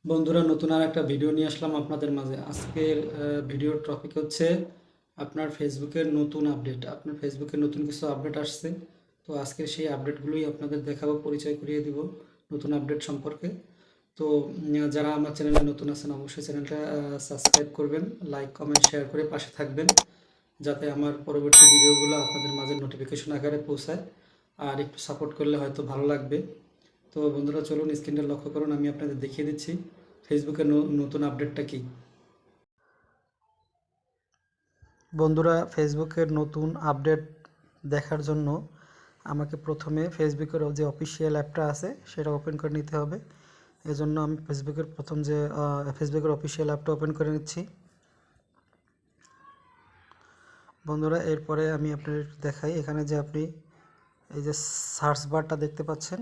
বন্ধুরা, নতুন আর একটা ভিডিও নিয়ে আসলাম আপনাদের মাঝে। আজকের ভিডিওর টপিক হচ্ছে আপনার ফেসবুকের নতুন আপডেট। আপনার ফেসবুকে নতুন কিছু আপডেট আসছে, তো আজকের সেই আপডেটগুলোই আপনাদের দেখাবো, পরিচয় করিয়ে দিব নতুন আপডেট সম্পর্কে। তো যারা আমার চ্যানেলে নতুন আছেন অবশ্যই চ্যানেলটা সাবস্ক্রাইব করবেন, লাইক কমেন্ট শেয়ার করে পাশে থাকবেন, যাতে আমার পরবর্তী ভিডিওগুলো আপনাদের মাঝে নোটিফিকেশন আকারে পৌঁছায়। আর একটু সাপোর্ট করলে হয়তো ভালো লাগবে। তো বন্ধুরা, চলুন স্ক্রিনটা লক্ষ্য করুন, আমি আপনাদের দেখিয়ে দিচ্ছি ফেসবুকের নতুন আপডেটটা কি। বন্ধুরা, ফেসবুকের নতুন আপডেট দেখার জন্য আমাকে প্রথমে ফেসবুকের যে অফিসিয়াল অ্যাপটা আছে সেটা ওপেন করে নিতে হবে। এজন্য আমি ফেসবুকের প্রথম যে ফেসবুকের অফিসিয়াল অ্যাপটা ওপেন করে নিচ্ছি। বন্ধুরা, এরপরে আমি আপনাদের দেখাই, এখানে যে আপনি এই যে সার্চ বারটা দেখতে পাচ্ছেন,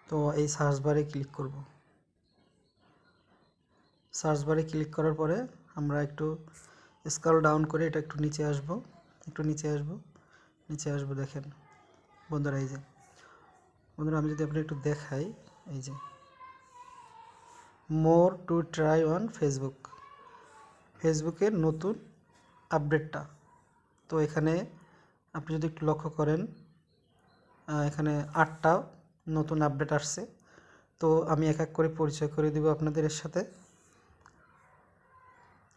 তো এই সার্চ বারে ক্লিক করব। সার্চ বারে ক্লিক করার পরে আমরা একটু স্ক্রল ডাউন করে এটা একটু নিচে আসব, নিচে আসবো। দেখেন বন্ধুরা, এই যে বন্ধুরা, আমি যদি আপনার একটু দেখাই, এই যে মোর টু ট্রাই অন ফেসবুকের নতুন আপডেটটা। তো এখানে আপনি যদি একটু লক্ষ্য করেন, এখানে 8টা নতুন আপডেট আসছে। তো আমি এক এক করে পরিচয় করে দিব আপনাদের এর সাথে।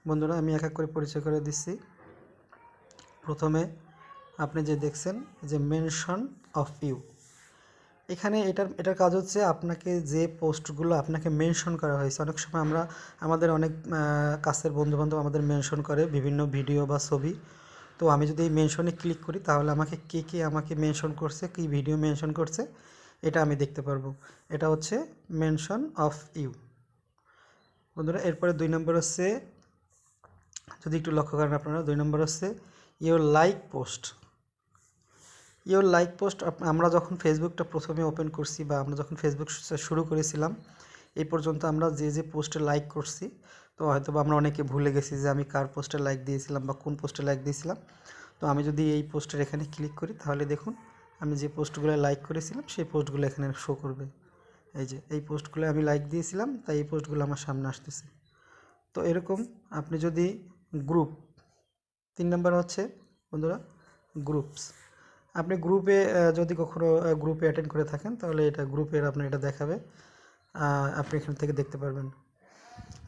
বন্ধুরা, আমি এক এক করে পরিচয় করে দিচ্ছি। প্রথমে আপনি যে দেখছেন যে মেনশন অফ ইউ, এখানে এটার কাজ হচ্ছে আপনাকে যে পোস্টগুলো আপনাকে মেনশন করা হয়েছে। অনেক সময় আমাদের অনেক কাছের বন্ধুবান্ধব আমাদের মেনশন করে বিভিন্ন ভিডিও বা ছবি। তো আমি যদি এই মেনশনে ক্লিক করি তাহলে আমাকে কে আমাকে মেনশন করছে, কী ভিডিও মেনশন করছে, এটা আমি দেখতে পারবো। এটা হচ্ছে মেনশন অফ ইউ। বন্ধুরা, এরপরে 2 নম্বর হচ্ছে, যদি একটু লক্ষ্য করেন আপনারা, 2 নম্বর হচ্ছে ইওর লাইক পোস্ট। আমরা যখন ফেসবুকটা প্রথমে ওপেন করছি বা আমরা যখন ফেসবুক শুরু করেছিলাম, এই পর্যন্ত আমরা যে পোস্টে লাইক করছি, তো হয়তো বা আমরা অনেকে ভুলে গেছি যে আমি কার পোস্টে লাইক দিয়েছিলাম বা কোন পোস্টে লাইক দিয়েছিলাম। তো আমি যদি এই পোস্টের এখানে ক্লিক করি তাহলে দেখুন আমি যে পোস্টগুলো লাইক করেছিলাম সেই পোস্টগুলো এখানে শো করবে। এই যে এই পোস্টগুলো আমি লাইক দিয়েছিলাম, তাই এই পোস্টগুলো আমার সামনে আসতেছে। তো এরকম আপনি যদি গ্রুপ, 3 নম্বর হচ্ছে বন্ধুরা গ্রুপস। আপনি গ্রুপে যদি কখনো গ্রুপে অ্যাটেন্ড করে থাকেন তাহলে এটা গ্রুপের আপনার এটা দেখাবে, আপনি এখান থেকে দেখতে পারবেন।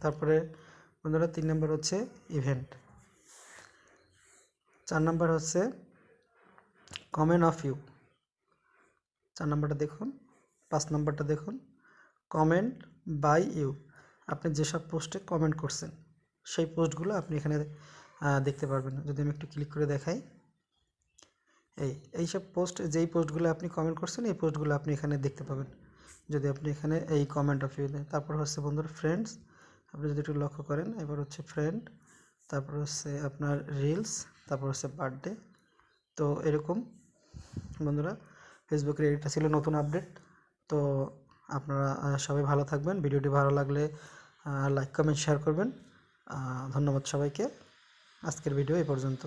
তারপরে বন্ধুরা 3 নম্বর হচ্ছে ইভেন্ট। 4 নম্বর হচ্ছে কমেন্ট অফ ইউ। 4 নম্বরটা দেখুন। 5 নম্বরটা দেখুন, কমেন্ট বাই ইউ। আপনি যেসব পোস্টে কমেন্ট করছেন সেই পোস্টগুলো আপনি এখানে দেখতে পারবেন। যদি আমি একটু ক্লিক করে দেখাই, এইসব পোস্ট, যেই পোস্টগুলো আপনি কমেন্ট করছেন এই পোস্টগুলো আপনি এখানে দেখতে পাবেন যদি আপনি এখানে এই কমেন্ট অফ ইউ দেন। তারপর হচ্ছে বন্ধুরা ফ্রেন্ডস, আপনি যদি একটু লক্ষ্য করেন, এবার হচ্ছে ফ্রেন্ড, তারপর হচ্ছে আপনার রিলস, তারপর হচ্ছে বার্থডে। তো এরকম বন্ধুরা, ফেসবুকের এটা ছিল নতুন আপডেট। তো আপনারা সবাই ভালো থাকবেন। ভিডিওটি ভালো লাগলে লাইক কমেন্ট শেয়ার করবেন। ধন্যবাদ সবাইকে। আজকের ভিডিও এই পর্যন্ত।